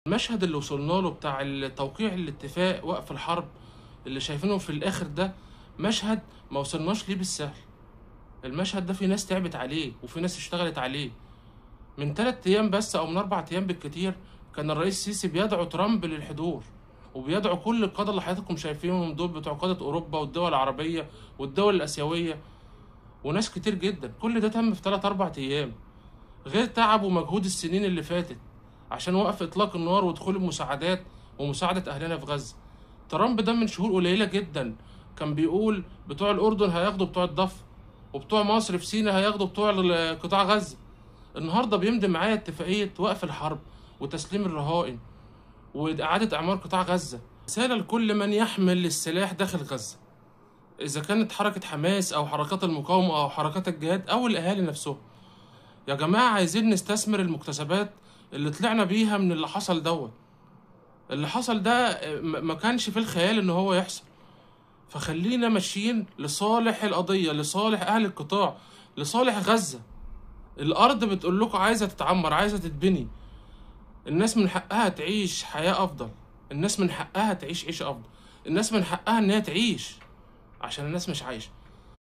المشهد اللي وصلنا له بتاع توقيع الاتفاق وقف الحرب اللي شايفينه في الاخر ده مشهد ما وصلناش ليه بالسهل. المشهد ده في ناس تعبت عليه وفي ناس اشتغلت عليه. من 3 ايام بس او من 4 ايام بالكتير كان الرئيس السيسي بيدعو ترامب للحضور، وبيدعو كل القادة اللي حضراتكم شايفينهم دول بتوع قادة اوروبا والدول العربية والدول الاسيوية وناس كتير جدا. كل ده تم في 3 4 ايام، غير تعب ومجهود السنين اللي فاتت عشان وقف اطلاق النار ودخول المساعدات ومساعدة اهلنا في غزة. ترامب ده من شهور قليلة جدا كان بيقول بتوع الاردن هياخدوا بتوع الضفة، وبتوع مصر في سيناء هياخدوا بتوع قطاع غزة. النهارده بيمضي معايا اتفاقية وقف الحرب وتسليم الرهائن وإعادة إعمار قطاع غزة. رسالة لكل من يحمل السلاح داخل غزة، إذا كانت حركة حماس أو حركات المقاومة أو حركات الجهاد أو الأهالي نفسهم. يا جماعة عايزين نستثمر المكتسبات اللي طلعنا بيها من اللي حصل دوت. اللي حصل ده ما كانش في الخيال إن هو يحصل، فخلينا ماشيين لصالح القضية، لصالح أهل القطاع، لصالح غزة. الأرض بتقول لكم عايزة تتعمر، عايزة تتبني. الناس من حقها تعيش حياة أفضل، الناس من حقها تعيش عيشة أفضل، الناس من حقها إن هي تعيش، عشان الناس مش عايشة.